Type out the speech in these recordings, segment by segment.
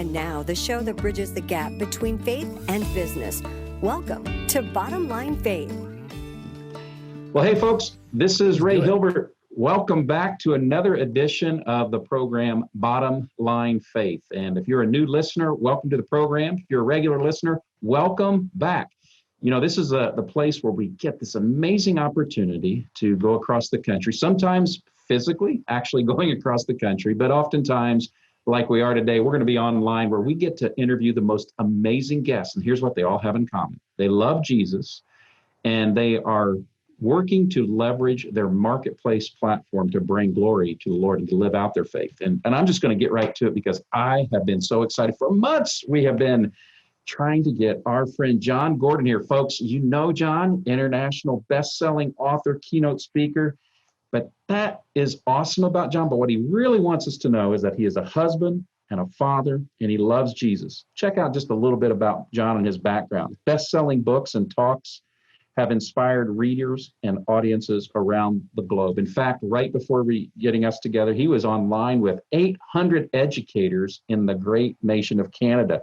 And now, the show that bridges the gap between faith and business. Welcome to Bottom Line Faith. Well, hey, folks, this is Ray Hilbert. Welcome back to another edition of the program, Bottom Line Faith. And if you're a new listener, welcome to the program. If you're a regular listener, welcome back. You know, this is the place where we get this amazing opportunity to go across the country, sometimes physically, actually going across the country, but oftentimes, like we are today, we're going to be online where we get to interview the most amazing guests. And here's what they all have in common. They love Jesus, and they are working to leverage their marketplace platform to bring glory to the Lord and to live out their faith. And I'm just going to get right to it because I have been so excited. For months, we have been trying to get our friend Jon Gordon here. Folks, you know Jon, international best-selling author, keynote speaker. But that is awesome about Jon. But what he really wants us to know is that he is a husband and a father, and he loves Jesus. Check out just a little bit about Jon and his background. Best-selling books and talks have inspired readers and audiences around the globe. In fact, right before getting us together, he was online with 800 educators in the great nation of Canada.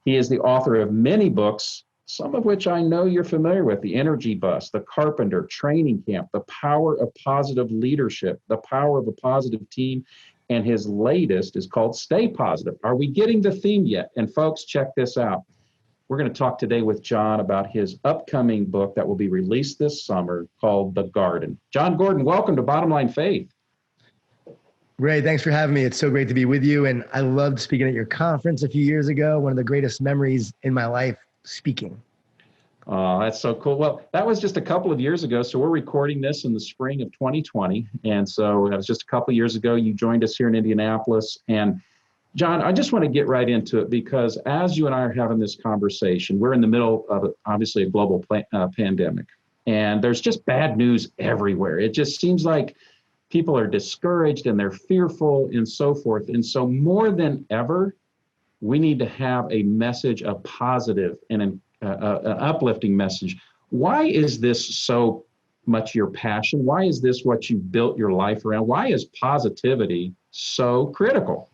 He is the author of many books, some of which I know you're familiar with: The Energy Bus, The Carpenter, Training Camp, The Power of Positive Leadership, The Power of a Positive Team, and his latest is called Stay Positive. Are we getting the theme yet? And folks, check this out. We're going to talk today with Jon about his upcoming book that will be released this summer called The Garden. Jon Gordon, welcome to Bottom Line Faith. Ray, thanks for having me. It's so great to be with you. And I loved speaking at your conference a few years ago. One of the greatest memories in my life, speaking. Oh, that's so cool. Well, that was just a couple of years ago. So we're recording this in the spring of 2020. And so that was just a couple of years ago. You joined us here in Indianapolis. And Jon, I just want to get right into it because as you and I are having this conversation, we're in the middle of obviously a global pandemic, and there's just bad news everywhere. It just seems like people are discouraged and they're fearful and so forth. And so more than ever, we need to have a message of positive and an uplifting message. Why is this so much your passion? Why is this what you built your life around? Why is positivity so critical?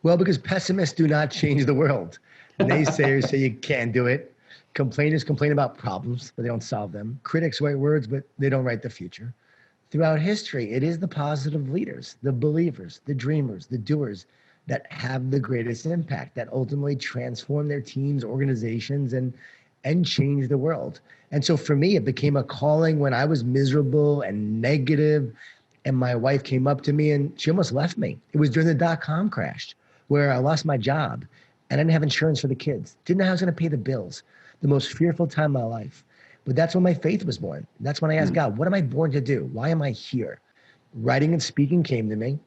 Well, because pessimists do not change the world. Naysayers say you can't do it. Complainers complain about problems, but they don't solve them. Critics write words, but they don't write the future. Throughout history, it is the positive leaders, the believers, the dreamers, the doers that have the greatest impact, that ultimately transform their teams, organizations, and change the world. And so for me, it became a calling when I was miserable and negative, and my wife came up to me and she almost left me. It was during the dot-com crash, where I lost my job and I didn't have insurance for the kids. Didn't know how I was going to pay the bills. The most fearful time of my life. But that's when my faith was born. That's when I asked God, what am I born to do? Why am I here? Writing and speaking came to me,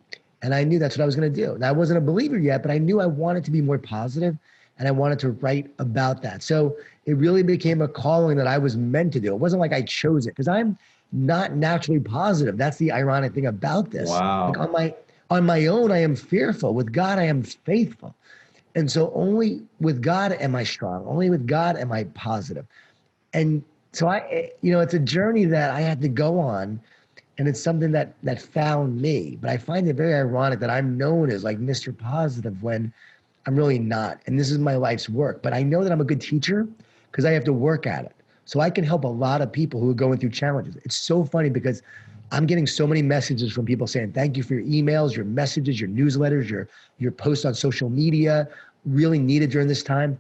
and I knew that's what I was going to do. And I wasn't a believer yet, but I knew I wanted to be more positive, and I wanted to write about that. So it really became a calling that I was meant to do. It wasn't like I chose it, because I'm not naturally positive. That's the ironic thing about this. Wow. Like on my own, I am fearful. With God, I am faithful. And so only with God am I strong. Only with God am I positive. And so it's a journey that I had to go on, and it's something that found me. But I find it very ironic that I'm known as like Mr. Positive when I'm really not. And this is my life's work. But I know that I'm a good teacher because I have to work at it. So I can help a lot of people who are going through challenges. It's so funny because I'm getting so many messages from people saying, thank you for your emails, your messages, your newsletters, your posts on social media, really needed during this time.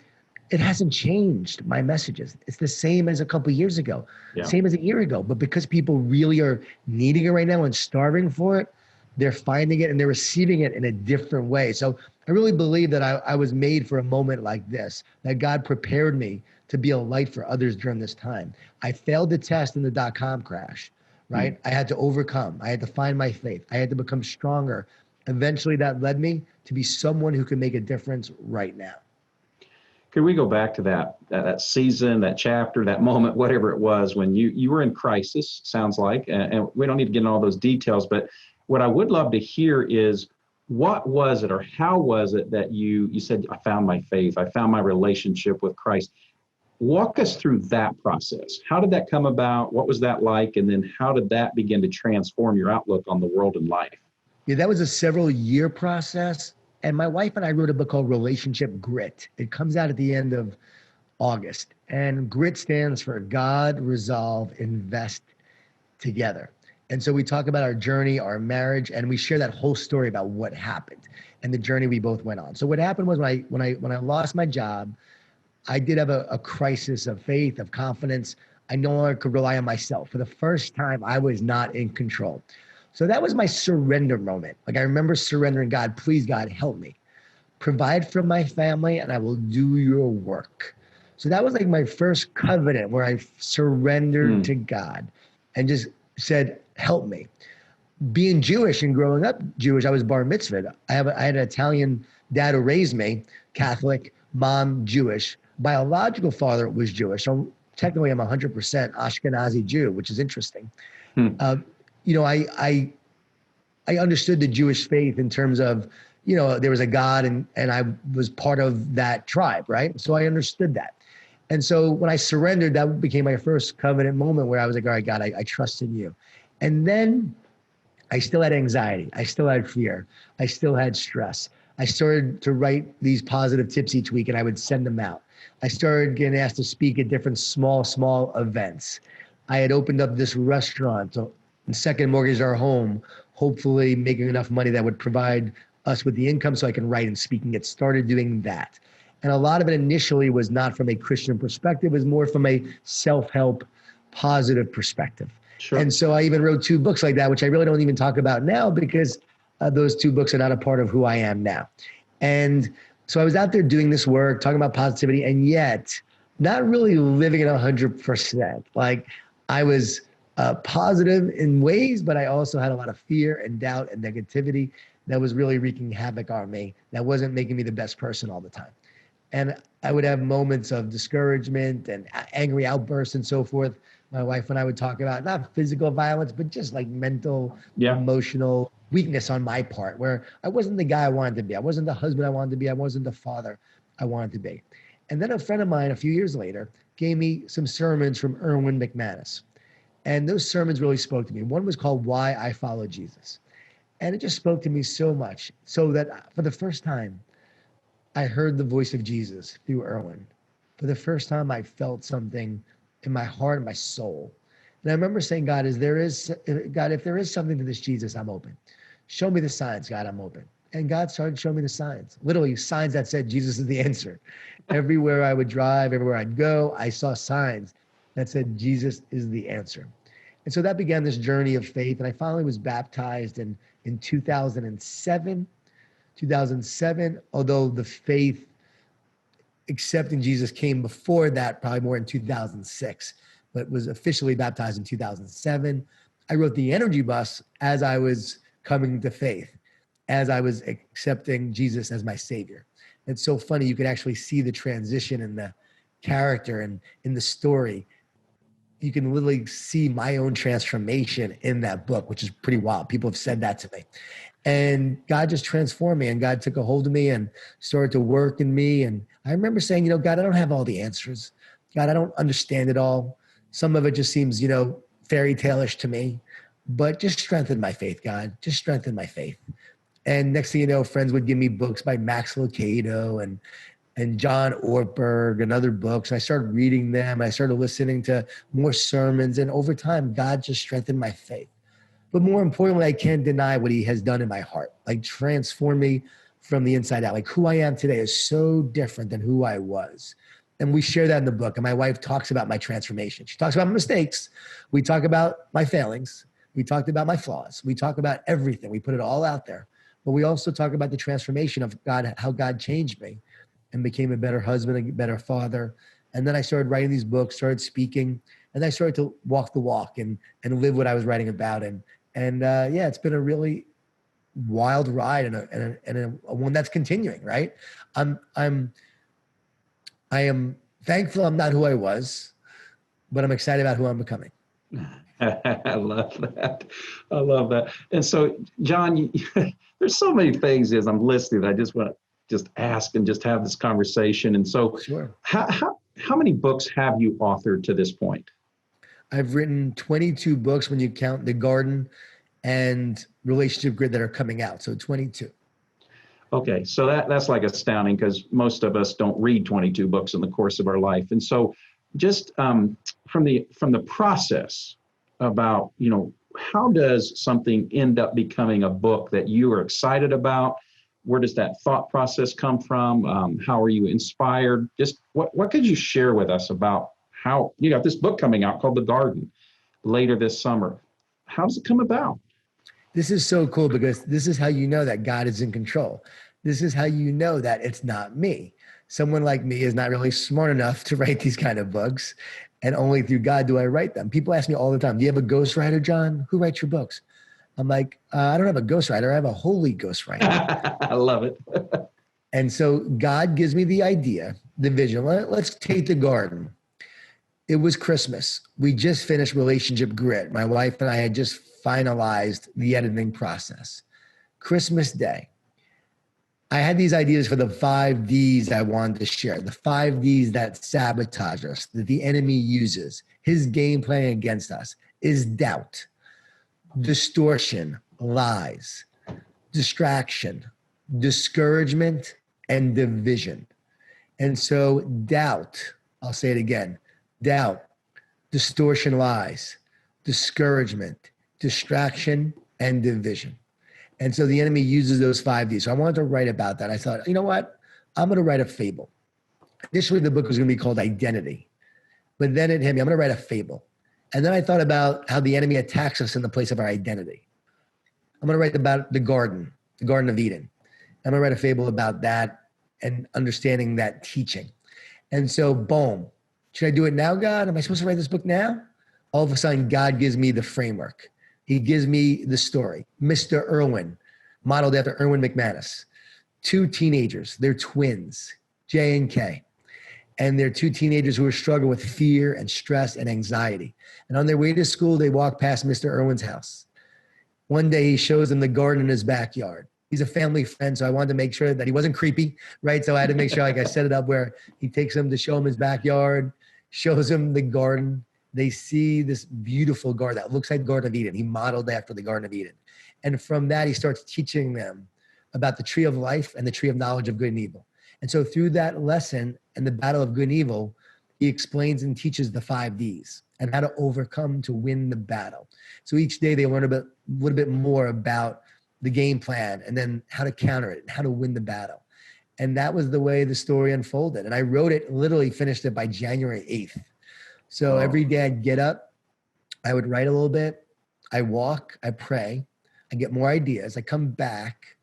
It hasn't changed my messages. It's the same as a couple of years ago, same as a year ago. But because people really are needing it right now and starving for it, they're finding it and they're receiving it in a different way. So I really believe that I was made for a moment like this, that God prepared me to be a light for others during this time. I failed the test in the dot-com crash, right? I had to overcome. I had to find my faith. I had to become stronger. Eventually that led me to be someone who can make a difference right now. Could we go back to that season, that chapter, that moment, whatever it was, when you were in crisis, sounds like, and we don't need to get into all those details, but what I would love to hear is, what was it or how was it that you said, I found my faith, I found my relationship with Christ? Walk us through that process. How did that come about? What was that like? And then how did that begin to transform your outlook on the world and life? Yeah, that was a several-year process. And my wife and I wrote a book called Relationship Grit. It comes out at the end of August. And GRIT stands for God, Resolve, Invest, Together. And so we talk about our journey, our marriage, and we share that whole story about what happened and the journey we both went on. So what happened was when I lost my job, I did have a crisis of faith, of confidence. I no longer could rely on myself. For the first time, I was not in control. So that was my surrender moment. Like I remember surrendering, God, please, God, help me. Provide for my family and I will do your work. So that was like my first covenant where I surrendered to God and just said, help me. Being Jewish and growing up Jewish, I was bar mitzvahed. I had an Italian dad who raised me, Catholic, mom, Jewish. Biological father was Jewish. So technically I'm 100% Ashkenazi Jew, which is interesting. I understood the Jewish faith in terms of, there was a God and I was part of that tribe, right? So I understood that. And so when I surrendered, that became my first covenant moment where I was like, all right, God, I trust in you. And then I still had anxiety. I still had fear. I still had stress. I started to write these positive tips each week and I would send them out. I started getting asked to speak at different small events. I had opened up this restaurant and second mortgage our home, hopefully making enough money that would provide us with the income so I can write and speak and get started doing that. And a lot of it initially was not from a Christian perspective, it was more from a self-help, positive perspective. Sure. And so I even wrote 2 books like that, which I really don't even talk about now because those 2 books are not a part of who I am now. And so I was out there doing this work, talking about positivity, and yet not really living at 100%. Like I was positive in ways, but I also had a lot of fear and doubt and negativity that was really wreaking havoc on me. That wasn't making me the best person all the time. And I would have moments of discouragement and angry outbursts and so forth. My wife and I would talk about not physical violence, but just like mental, emotional weakness on my part, where I wasn't the guy I wanted to be. I wasn't the husband I wanted to be. I wasn't the father I wanted to be. And then a friend of mine, a few years later, gave me some sermons from Erwin McManus. And those sermons really spoke to me. One was called Why I Follow Jesus. And it just spoke to me so much, so that for the first time, I heard the voice of Jesus through Erwin. For the first time, I felt something in my heart and my soul. And I remember saying, God, if there is something to this Jesus, I'm open. Show me the signs, God, I'm open. And God started showing me the signs, literally signs that said Jesus is the answer. Everywhere I would drive, everywhere I'd go, I saw signs that said Jesus is the answer. And so that began this journey of faith. And I finally was baptized in 2007, although the faith accepting Jesus came before that, probably more in 2006, but was officially baptized in 2007. I wrote The Energy Bus as I was coming to faith, as I was accepting Jesus as my savior. It's so funny. You could actually see the transition in the character and in the story. You can literally see my own transformation in that book, which is pretty wild. People have said that to me. And God just transformed me and God took a hold of me and started to work in me. And I remember saying, God, I don't have all the answers. God, I don't understand it all. Some of it just seems, fairy tale-ish to me, but just strengthen my faith, God, just strengthen my faith. And next thing you know, friends would give me books by Max Lucado and John Ortberg and other books. I started reading them. I started listening to more sermons. And over time, God just strengthened my faith. But more importantly, I can't deny what he has done in my heart, like transform me from the inside out. Like who I am today is so different than who I was. And we share that in the book. And my wife talks about my transformation. She talks about my mistakes. We talk about my failings. We talked about my flaws. We talk about everything. We put it all out there. But we also talk about the transformation of God, how God changed me and became a better husband, a better father. And then I started writing these books, started speaking, and I started to walk the walk and live what I was writing about. And it's been a really wild ride and a one that's continuing, right? I am thankful I'm not who I was, but I'm excited about who I'm becoming. I love that. I love that. And so, John, there's so many things as I'm listening that I just want to just ask and just have this conversation. And so, sure. How many books have you authored to this point? I've written 22 books when you count The Garden and Relationship Grit that are coming out. So 22. Okay, so that's like astounding because most of us don't read 22 books in the course of our life. And so just from the process about, how does something end up becoming a book that you are excited about? Where does that thought process come from? How are you inspired? Just what could you share with us about how you got this book coming out called The Garden later this summer? How does it come about? This is so cool because this is how you know that God is in control. This is how you know that it's not me. Someone like me is not really smart enough to write these kind of books, and only through God do I write them. People ask me all the time, do you have a ghostwriter, John? Who writes your books? I'm like, I don't have a ghostwriter. I have a holy ghostwriter. I love it. And so God gives me the idea, the vision. Let's take The Garden. It was Christmas. We just finished Relationship Grit. My wife and I had just finalized the editing process. Christmas Day. I had these ideas for the 5 Ds I wanted to share, the 5 Ds that sabotage us, that the enemy uses. His game plan against us is doubt, distortion, lies, distraction, discouragement, and division. And so doubt, I'll say it again, doubt, distortion, lies, discouragement, distraction, and division. And so the enemy uses those 5 Ds. So I wanted to write about that. I thought, you know what? I'm going to write a fable. Initially, the book was going to be called Identity. But then it hit me, I'm going to write a fable. And then I thought about how the enemy attacks us in the place of our identity. I'm going to write about the Garden of Eden. I'm going to write a fable about that and understanding that teaching. And so, boom. Should I do it now, God? Am I supposed to write this book now? All of a sudden, God gives me the framework. He gives me the story. Mr. Irwin, modeled after Erwin McManus. 2 teenagers, they're twins, J and K. And they're 2 teenagers who are struggling with fear and stress and anxiety. And on their way to school, they walk past Mr. Irwin's house. One day he shows them the garden in his backyard. He's a family friend, so I wanted to make sure that he wasn't creepy, right? So I had to make sure like I set it up where he takes them to show him his backyard, shows them the garden. They see this beautiful garden that looks like the Garden of Eden. He modeled after the Garden of Eden. And from that, he starts teaching them about the tree of life and the tree of knowledge of good and evil. And so through that lesson and the battle of good and evil, he explains and teaches the 5 Ds and how to overcome to win the battle. So each day they learn a little bit more about the game plan and then how to counter it and how to win the battle. And that was the way the story unfolded. And I wrote it, literally finished it by January 8th. So every day I'd get up, I would write a little bit, I walk, I pray, I get more ideas, I come back,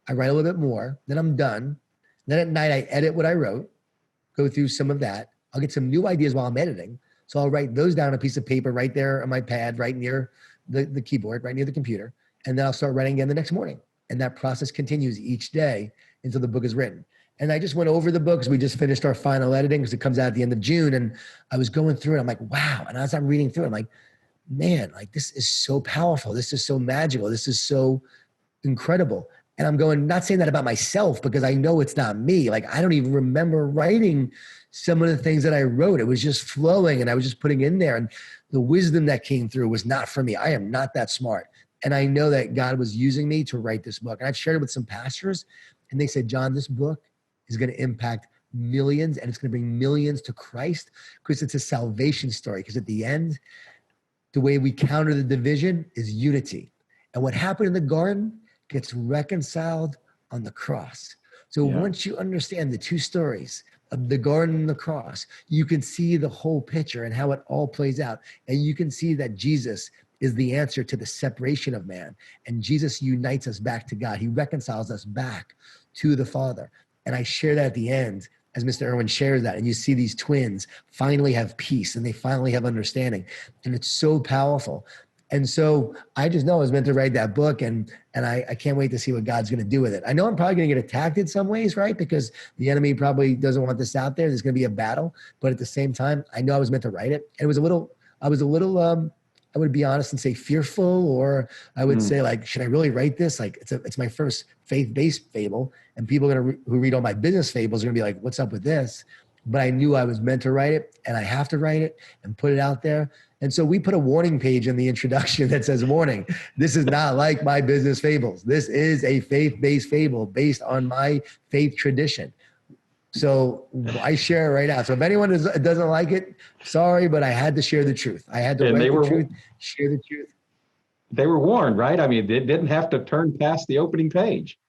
I write a little bit more, then I'm done. Then at night I edit what I wrote, go through some of that. I'll get some new ideas while I'm editing. So I'll write those down on a piece of paper right there on my pad, right near the keyboard, right near the computer. And then I'll start writing again the next morning. And that process continues each day until the book is written. And I just went over the books. We just finished our final editing because it comes out at the end of June. And I was going through it. I'm like, wow. And as I'm reading through it, I'm like, man, like this is so powerful. This is so magical. This is so incredible. And I'm going, not saying that about myself because I know it's not me. Like, I don't even remember writing some of the things that I wrote. It was just flowing and I was just putting in there. And the wisdom that came through was not for me. I am not that smart. And I know that God was using me to write this book. And I've shared it with some pastors and they said, John, this book is going to impact millions and it's going to bring millions to Christ because it's a salvation story. Because at the end, the way we counter the division is unity. And what happened in the garden gets reconciled on the cross. So once you understand the 2 stories of the garden and the cross, you can see the whole picture and how it all plays out. And you can see that Jesus is the answer to the separation of man. And Jesus unites us back to God. He reconciles us back to the Father. And I share that at the end as Mr. Irwin shares that. And you see these twins finally have peace and they finally have understanding. And it's so powerful. And so I just know I was meant to write that book and I can't wait to see what God's going to do with it. I know I'm probably going to get attacked in some ways, right? Because the enemy probably doesn't want this out there. There's going to be a battle. But at the same time, I know I was meant to write it. And I was a little, I would be honest and say fearful, or I would say like, should I really write this? Like it's my first faith-based fable and people who read all my business fables are going to be like, what's up with this? But I knew I was meant to write it and I have to write it and put it out there. And so we put a warning page in the introduction that says, warning, this is not like my business fables. This is a faith-based fable based on my faith tradition. So I share it right now. So if anyone doesn't like it, sorry, but I had to share the truth. I had to And write the truth, share the truth. They were warned, right? I mean, they didn't have to turn past the opening page.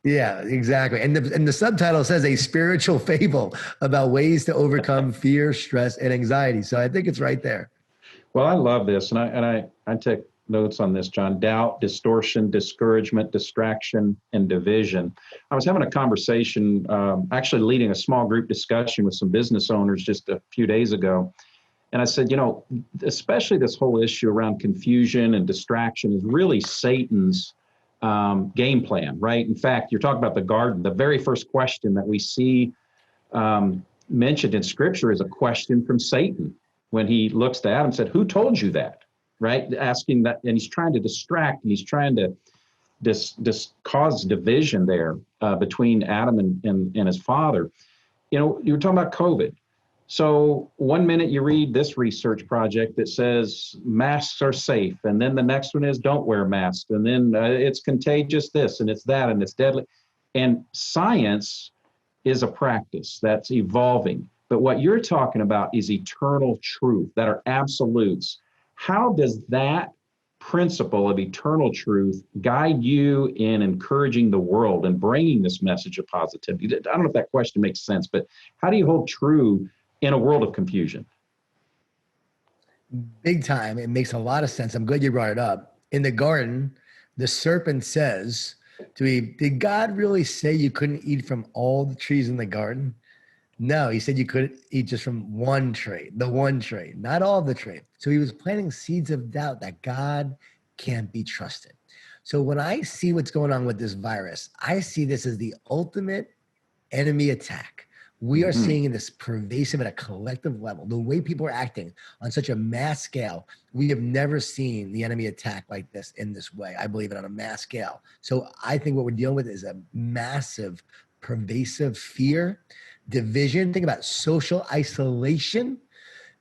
Yeah, exactly. And the subtitle says a spiritual fable about ways to overcome fear, stress, and anxiety. So I think it's right there. Well, I love this, and I take notes on this, John. Doubt, distortion, discouragement, distraction, and division. I was having a conversation, actually leading a small group discussion with some business owners just a few days ago. And I said, especially this whole issue around confusion and distraction is really Satan's game plan, right? In fact, you're talking about the garden. The very first question that we see mentioned in Scripture is a question from Satan when he looks to Adam and said, "Who told you that?" Right? Asking that, and he's trying to distract, and he's trying to cause division there between Adam and his father. You were talking about COVID. So one minute you read this research project that says masks are safe, and then the next one is don't wear masks, and then it's contagious this, and it's that, and it's deadly. And science is a practice that's evolving. But what you're talking about is eternal truth that are absolutes. How does that principle of eternal truth guide you in encouraging the world and bringing this message of positivity? I don't know if that question makes sense, but how do you hold true in a world of confusion? Big time. It makes a lot of sense. I'm glad you brought it up. In the garden, the serpent says to Eve, did God really say you couldn't eat from all the trees in the garden? No, he said you could eat just from one tree, the one tree, not all of the tree. So he was planting seeds of doubt that God can't be trusted. So when I see what's going on with this virus, I see this as the ultimate enemy attack. We are seeing this pervasive at a collective level. The way people are acting on such a mass scale, we have never seen the enemy attack like this in this way. I believe it on a mass scale. So I think what we're dealing with is a massive, pervasive fear, division. Think about social isolation.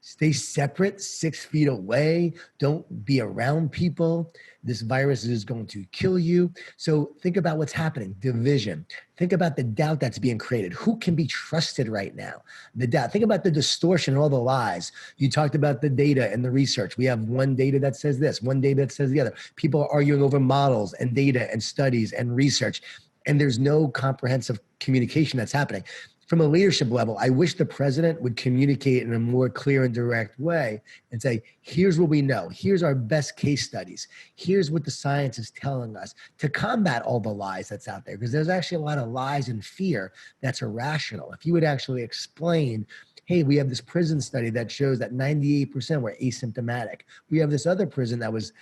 Stay separate, 6 feet away. Don't be around people. This virus is going to kill you. So think about what's happening. Division. Think about the doubt that's being created. Who can be trusted right now? The doubt. Think about the distortion and all the lies. You talked about the data and the research. We have one data that says this, one data that says the other. People are arguing over models and data and studies and research. And there's no comprehensive communication that's happening. From a leadership level, I wish the president would communicate in a more clear and direct way and say, here's what we know. Here's our best case studies. Here's what the science is telling us to combat all the lies that's out there. Because there's actually a lot of lies and fear that's irrational. If you would actually explain, hey, we have this prison study that shows that 98% were asymptomatic. We have this other prison that was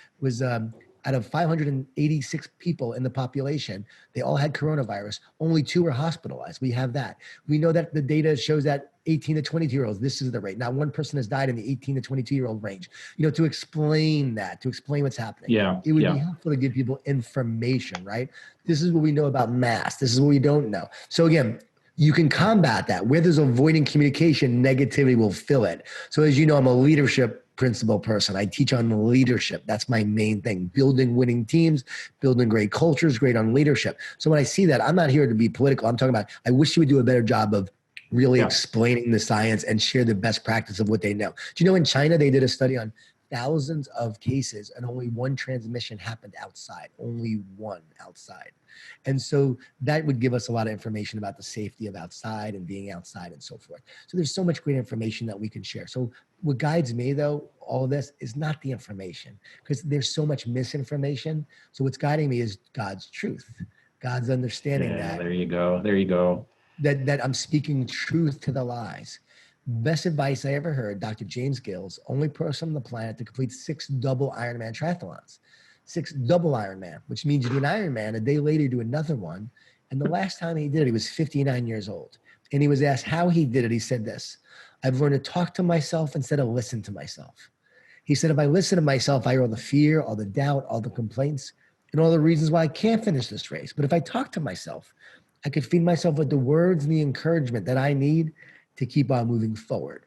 out of 586 people in the population, they all had coronavirus. Only 2 were hospitalized. We have that. We know that the data shows that 18 to 22-year-olds, this is the rate. Not one person has died in the 18 to 22-year-old range. To explain that, to explain what's happening. It would be helpful to give people information, right? This is what we know about masks. This is what we don't know. So again, you can combat that. Where there's avoiding communication, negativity will fill it. So as you know, I'm a leadership principal person. I teach on leadership. That's my main thing. Building winning teams, building great cultures, great on leadership. So when I see that, I'm not here to be political. I'm talking about, I wish you would do a better job of really explaining the science and share the best practice of what they know. Do you know in China, they did a study on thousands of cases and only one transmission happened outside, only one outside. And so that would give us a lot of information about the safety of outside and being outside and so forth. So there's so much great information that we can share. So what guides me though, all of this is not the information because there's so much misinformation. So what's guiding me is God's truth, God's understanding that. There you go. There you go. That I'm speaking truth to the lies. Best advice I ever heard, Dr. James Gills, only person on the planet to complete 6 double Ironman triathlons. 6 double Ironman, which means you do an Ironman, a day later you do another one. And the last time he did it, he was 59 years old. And he was asked how he did it. He said this, I've learned to talk to myself instead of listen to myself. He said, if I listen to myself, I hear all the fear, all the doubt, all the complaints, and all the reasons why I can't finish this race. But if I talk to myself, I could feed myself with the words and the encouragement that I need to keep on moving forward.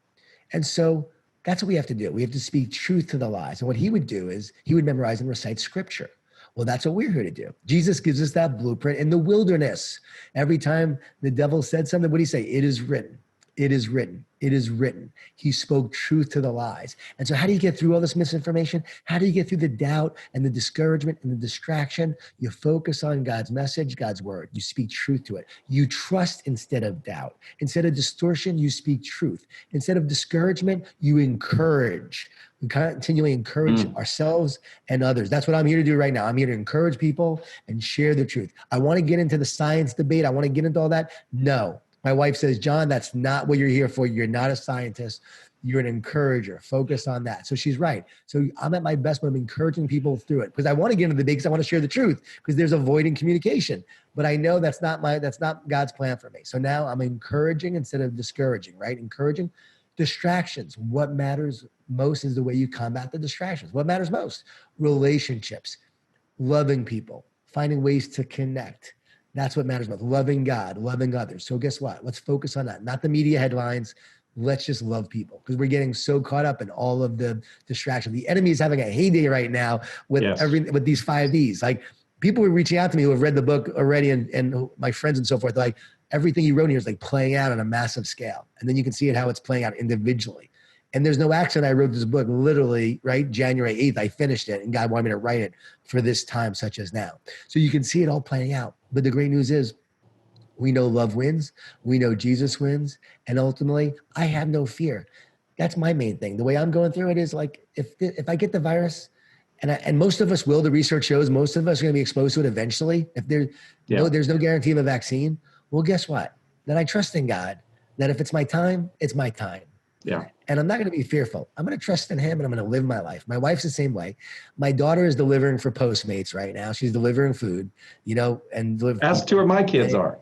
And so That's what we have to do. We have to speak truth to the lies. And what he would do is he would memorize and recite scripture. Well, that's what we're here to do. Jesus gives us that blueprint in the wilderness. Every time the devil said something, what did he say? It is written. It is written. It is written. He spoke truth to the lies. And so how do you get through all this misinformation? How do you get through the doubt and the discouragement and the distraction? You focus on God's message, God's word. You speak truth to it. You trust instead of doubt. Instead of distortion, you speak truth. Instead of discouragement, you encourage. We continually encourage ourselves and others. That's what I'm here to do right now. I'm here to encourage people and share the truth. I want to get into the science debate. I want to get into all that. No. My wife says, John, that's not what you're here for. You're not a scientist. You're an encourager. Focus on that. So she's right. So I'm at my best when I'm encouraging people through it, because I want to get into the debate, because I want to share the truth, because there's a void in communication. But I know that's not God's plan for me. So now I'm encouraging instead of discouraging, right? Encouraging. Distractions. What matters most is the way you combat the distractions. What matters most? Relationships, loving people, finding ways to connect. That's what matters most. Loving God, loving others. So guess what? Let's focus on that. Not the media headlines. Let's just love people, because we're getting so caught up in all of the distraction. The enemy is having a heyday right now with with these 5 Ds. Like, people were reaching out to me who have read the book already, and my friends and so forth. Like, everything you wrote here is like playing out on a massive scale. And then you can see it, how it's playing out individually. And there's no accident. I wrote this book literally, right? January 8th, I finished it, and God wanted me to write it for this time such as now. So you can see it all playing out. But the great news is, we know love wins. We know Jesus wins. And ultimately, I have no fear. That's my main thing. The way I'm going through it is like, if I get the virus, and most of us will, the research shows most of us are going to be exposed to it eventually. If there's no guarantee of a vaccine, well, guess what? Then I trust in God that if it's my time, it's my time. Yeah. And I'm not going to be fearful. I'm going to trust in him, and I'm going to live my life. My wife's the same way. My daughter is delivering for Postmates right now. She's delivering food, and As two of my kids are.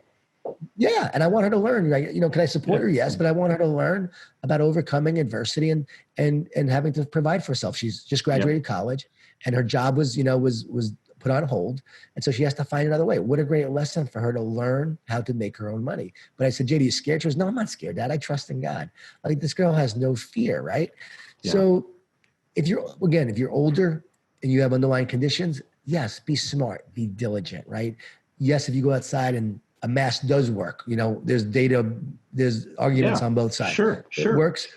Yeah. And I want her to learn, right? Can I support her? Yes. But I want her to learn about overcoming adversity and having to provide for herself. She's just graduated college, and her job was put on hold. And so she has to find another way. What a great lesson for her to learn how to make her own money. But I said, JD, you scared? She goes, no, I'm not scared, Dad. I trust in God. Like, this girl has no fear, right? Yeah. So if you're older and you have underlying conditions, yes, be smart, be diligent, right? Yes, if you go outside and a mask does work, there's data, there's arguments on both sides. Sure. It works.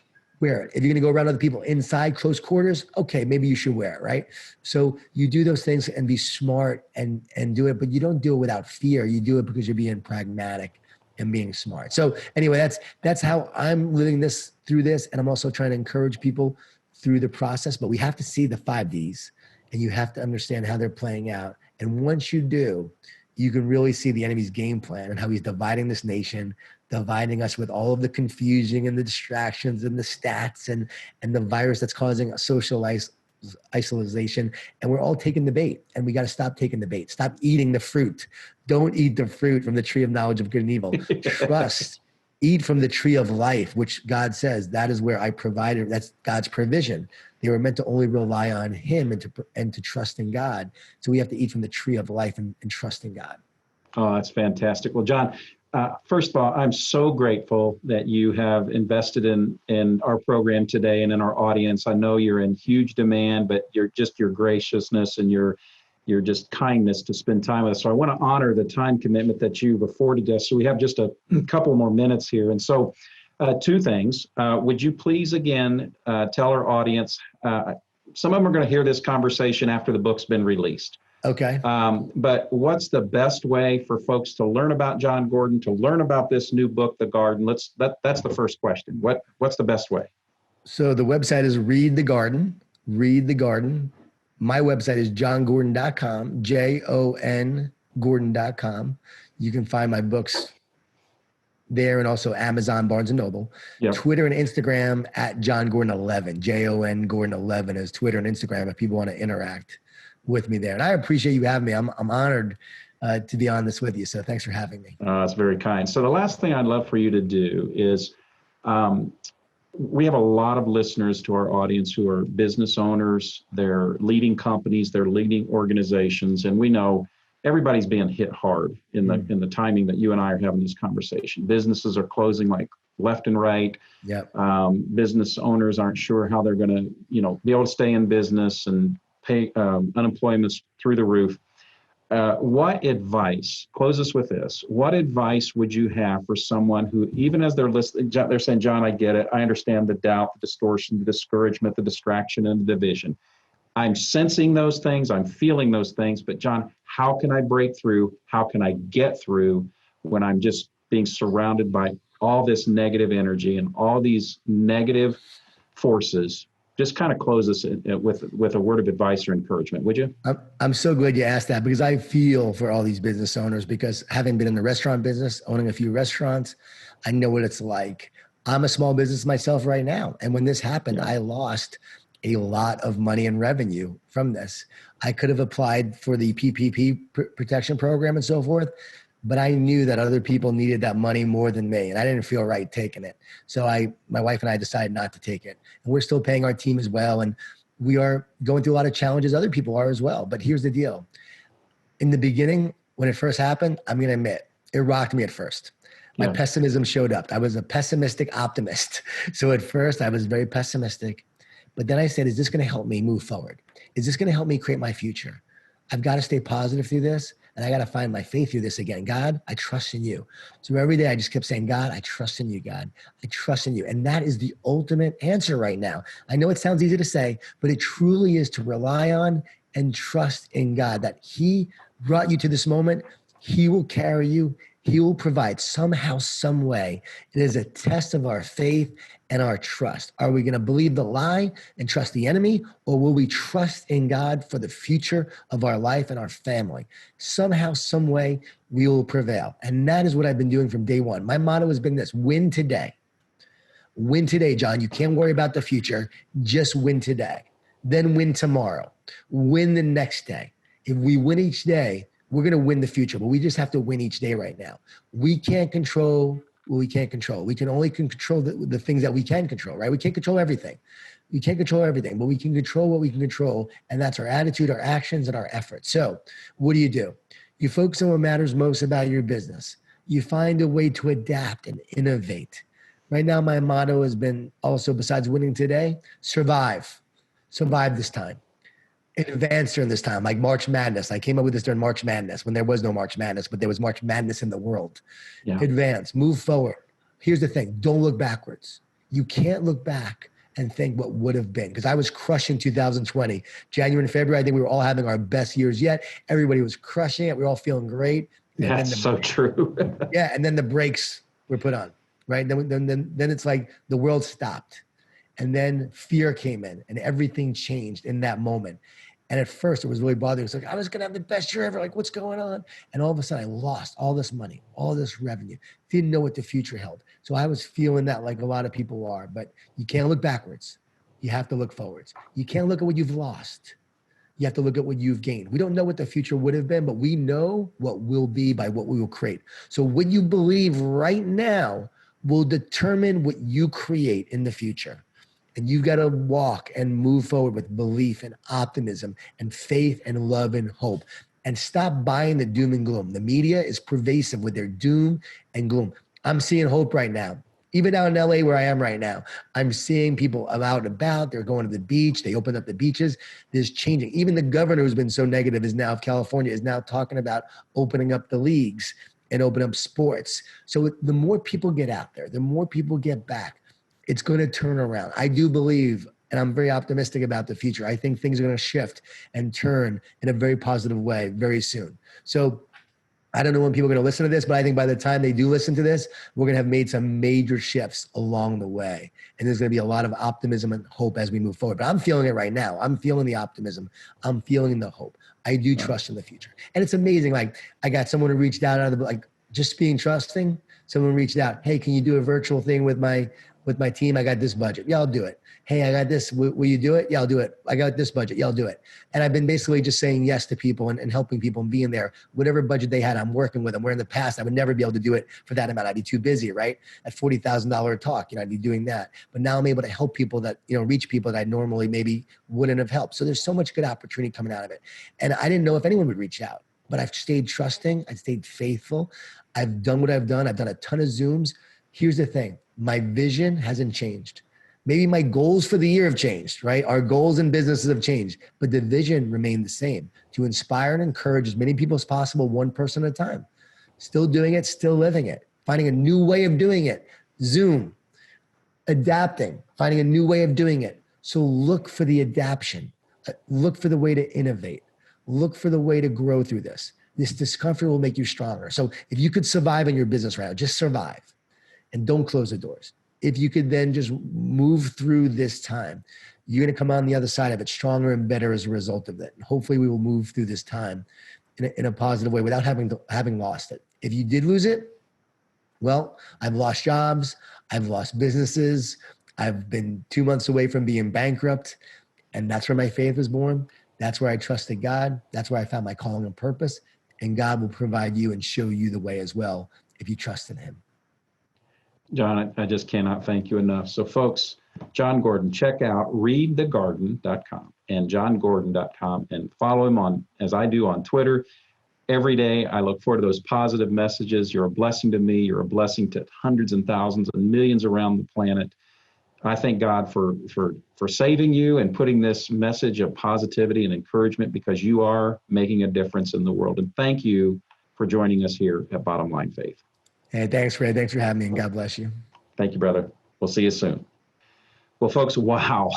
Wear it. If you're going to go around other people inside close quarters, okay, maybe you should wear it, right? So you do those things and be smart and do it, but you don't do it without fear. You do it because you're being pragmatic and being smart. So anyway, that's how I'm living through this. And I'm also trying to encourage people through the process, but we have to see the 5 Ds, and you have to understand how they're playing out. And once you do, you can really see the enemy's game plan and how he's dividing this nation, dividing us with all of the confusion and the distractions and the stats and the virus that's causing a social isolation. And we're all taking the bait, and we got to stop taking the bait. Stop eating the fruit. Don't eat the fruit from the tree of knowledge of good and evil. Trust. Eat from the tree of life, which God says that is where I provided. That's God's provision. They were meant to only rely on him and to trust in God. So we have to eat from the tree of life and trust in God. Oh, that's fantastic. Well, John, first of all, I'm so grateful that you have invested in our program today and in our audience. I know you're in huge demand, but your graciousness and your just kindness to spend time with us. So I want to honor the time commitment that you've afforded us. So we have just a couple more minutes here. And so 2 things. Would you please again tell our audience, some of them are going to hear this conversation after the book's been released. Okay. But what's the best way for folks to learn about John Gordon, to learn about this new book, The Garden? That's the first question. What's the best way? So the website is Read the Garden. Read the Garden. My website is johngordon.com, JON Gordon.com. You can find my books there, and also Amazon, Barnes & Noble. Yep. Twitter and Instagram at John Gordon 11. JON Gordon 11 is Twitter and Instagram if people want to interact with me there. And I appreciate you having me. I'm honored to be on this with you. So thanks for having me. That's very kind. So the last thing I'd love for you to do is, we have a lot of listeners to our audience who are business owners. They're leading companies, they're leading organizations. And we know everybody's being hit hard in the timing that you and I are having this conversation. Businesses are closing like left and right. Yep. Business owners aren't sure how they're going to, be able to stay in business, and pay unemployment's through the roof. What advice, close us with this, what advice would you have for someone who, even as they're listening, they're saying, John, I get it. I understand the doubt, the distortion, the discouragement, the distraction, and the division. I'm sensing those things. I'm feeling those things. But John, how can I break through? How can I get through when I'm just being surrounded by all this negative energy and all these negative forces? Just kind of close us with a word of advice or encouragement, would you? I'm so glad you asked that, because I feel for all these business owners, because having been in the restaurant business, owning a few restaurants, I know what it's like. I'm a small business myself right now. And when this happened, I lost a lot of money and revenue from this. I could have applied for the PPP protection program and so forth, but I knew that other people needed that money more than me, and I didn't feel right taking it. So my wife and I decided not to take it. And we're still paying our team as well, and we are going through a lot of challenges other people are as well. But here's the deal. In the beginning, when it first happened, I'm going to admit, it rocked me at first. My pessimism showed up. I was a pessimistic optimist. So at first, I was very pessimistic. But then I said, is this going to help me move forward? Is this going to help me create my future? I've got to stay positive through this. And I got to find my faith through this again. God, I trust in you. So every day I just kept saying, God, I trust in you, God. I trust in you. And that is the ultimate answer right now. I know it sounds easy to say, but it truly is to rely on and trust in God, that he brought you to this moment. He will carry you. He will provide somehow, some way. It is a test of our faith and our trust. Are we going to believe the lie and trust the enemy, or will we trust in God for the future of our life and our family? Somehow, some way, we will prevail. And that is what I've been doing from day one. My motto has been this: win today. Win today, John. You can't worry about the future. Just win today. Then win tomorrow. Win the next day. If we win each day, we're going to win the future, but we just have to win each day right now. We can't control what we can't control. We can only control the things that we can control, right? We can't control everything. We can't control everything, but we can control what we can control, and that's our attitude, our actions, and our efforts. So what do? You focus on what matters most about your business. You find a way to adapt and innovate. Right now, my motto has been also, besides winning today, survive. Survive this time. Advance during this time, like March Madness. I came up with this during March Madness when there was no March Madness, but there was March Madness in the world. Yeah. Advance, move forward. Here's the thing. Don't look backwards. You can't look back and think what would have been, because I was crushing 2020. January and February, I think we were all having our best years yet. Everybody was crushing it. We were all feeling great. That's so true. Yeah, and then the brakes were put on, right? Then it's like the world stopped. And then fear came in and everything changed in that moment. And at first it was really bothering. It's like, I was going to have the best year ever. Like, what's going on? And all of a sudden I lost all this money, all this revenue, didn't know what the future held. So I was feeling that like a lot of people are, but you can't look backwards. You have to look forwards. You can't look at what you've lost. You have to look at what you've gained. We don't know what the future would have been, but we know what will be by what we will create. So what you believe right now will determine what you create in the future. And you've got to walk and move forward with belief and optimism and faith and love and hope. And stop buying the doom and gloom. The media is pervasive with their doom and gloom. I'm seeing hope right now. Even out in LA where I am right now, I'm seeing people out and about. They're going to the beach. They opened up the beaches. There's changing. Even the governor who's been so negative of California is now talking about opening up the leagues and open up sports. So the more people get out there, the more people get back, it's going to turn around. I do believe, and I'm very optimistic about the future. I think things are going to shift and turn in a very positive way very soon. So I don't know when people are going to listen to this, but I think by the time they do listen to this, we're going to have made some major shifts along the way. And there's going to be a lot of optimism and hope as we move forward. But I'm feeling it right now. I'm feeling the optimism. I'm feeling the hope. I do trust in the future. And it's amazing. Like, I got someone who reached out of the, like, just being trusting. Someone reached out, hey, can you do a virtual thing with my team? I got this budget. Yeah, I'll do it. Hey, I got this. Will you do it? Yeah, I'll do it. I got this budget. Yeah, I'll do it. And I've been basically just saying yes to people and helping people and being there. Whatever budget they had, I'm working with them. Where in the past, I would never be able to do it for that amount. I'd be too busy, right? At $40,000 talk, I'd be doing that. But now I'm able to help people that, reach people that I normally maybe wouldn't have helped. So there's so much good opportunity coming out of it. And I didn't know if anyone would reach out. but I've stayed trusting. I've stayed faithful. I've done what I've done. I've done a ton of Zooms. Here's the thing. My vision hasn't changed. Maybe my goals for the year have changed, right? Our goals and businesses have changed, but the vision remained the same, to inspire and encourage as many people as possible, one person at a time. Still doing it, still living it, finding a new way of doing it. Zoom, adapting, finding a new way of doing it. So look for the adaptation. Look for the way to innovate. Look for the way to grow through this. This discomfort will make you stronger. So if you could survive in your business right now, just survive and don't close the doors. If you could then just move through this time, you're going to come on the other side of it stronger and better as a result of it. And hopefully we will move through this time in a positive way without having lost it. If you did lose it, well, I've lost jobs. I've lost businesses. I've been 2 months away from being bankrupt. And that's where my faith was born. That's where I trusted God. That's where I found my calling and purpose. And God will provide you and show you the way as well if you trust in him. John, I just cannot thank you enough. So folks, Jon Gordon, check out readthegarden.com and jongordon.com and follow him on, as I do, on Twitter. Every day, I look forward to those positive messages. You're a blessing to me. You're a blessing to hundreds and thousands and millions around the planet. I thank God for saving you and putting this message of positivity and encouragement, because you are making a difference in the world. And thank you for joining us here at Bottom Line Faith. Hey, thanks, Ray. Thanks for having me, and God bless you. Thank you, brother. We'll see you soon. Well, folks, wow.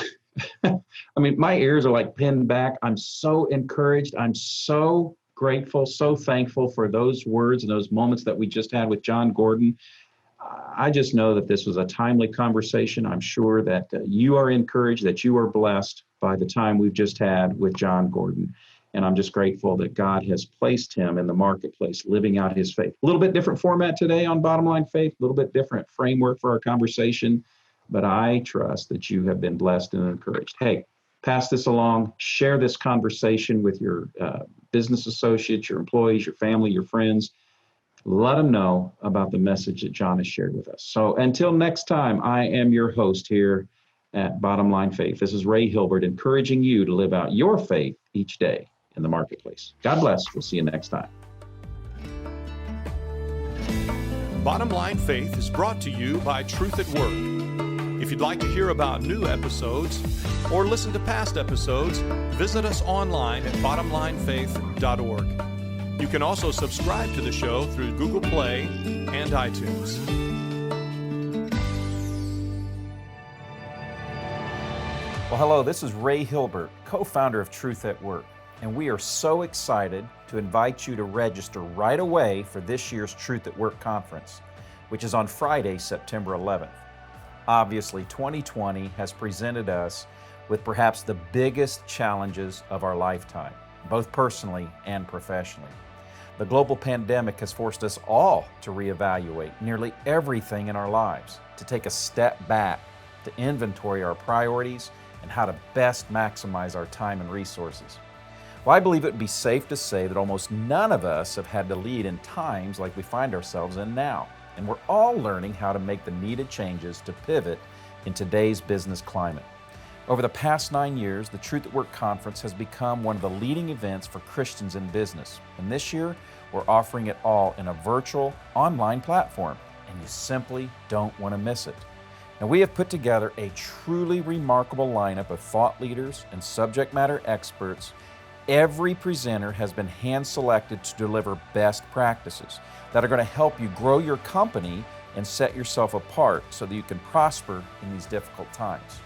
I mean, my ears are like pinned back. I'm so encouraged. I'm so grateful, so thankful for those words and those moments that we just had with Jon Gordon. I just know that this was a timely conversation. I'm sure that you are encouraged, that you are blessed by the time we've just had with Jon Gordon. And I'm just grateful that God has placed him in the marketplace, living out his faith. A little bit different format today on Bottom Line Faith, a little bit different framework for our conversation, but I trust that you have been blessed and encouraged. Hey, pass this along, share this conversation with your business associates, your employees, your family, your friends. Let them know about the message that Jon has shared with us. So until next time, I am your host here at Bottom Line Faith. This is Ray Hilbert, encouraging you to live out your faith each day in the marketplace. God bless. We'll see you next time. Bottom Line Faith is brought to you by Truth at Work. If you'd like to hear about new episodes or listen to past episodes, visit us online at bottomlinefaith.org. You can also subscribe to the show through Google Play and iTunes. Well, hello, this is Ray Hilbert, co-founder of Truth at Work, and we are so excited to invite you to register right away for this year's Truth at Work conference, which is on Friday, September 11th. Obviously, 2020 has presented us with perhaps the biggest challenges of our lifetime, both personally and professionally. The global pandemic has forced us all to reevaluate nearly everything in our lives, to take a step back, to inventory our priorities and how to best maximize our time and resources. Well, I believe it would be safe to say that almost none of us have had to lead in times like we find ourselves in now, and we're all learning how to make the needed changes to pivot in today's business climate. Over the past 9 years, the Truth at Work Conference has become one of the leading events for Christians in business. And this year, we're offering it all in a virtual, online platform, and you simply don't want to miss it. Now, we have put together a truly remarkable lineup of thought leaders and subject matter experts. Every presenter has been hand-selected to deliver best practices that are going to help you grow your company and set yourself apart so that you can prosper in these difficult times.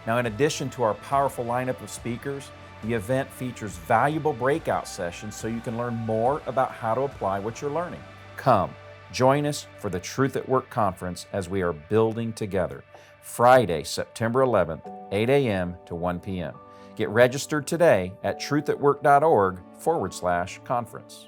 Now, in addition to our powerful lineup of speakers, the event features valuable breakout sessions so you can learn more about how to apply what you're learning. Come, join us for the Truth at Work Conference as we are building together. Friday, September 11th, 8 a.m. to 1 p.m. Get registered today at truthatwork.org/conference.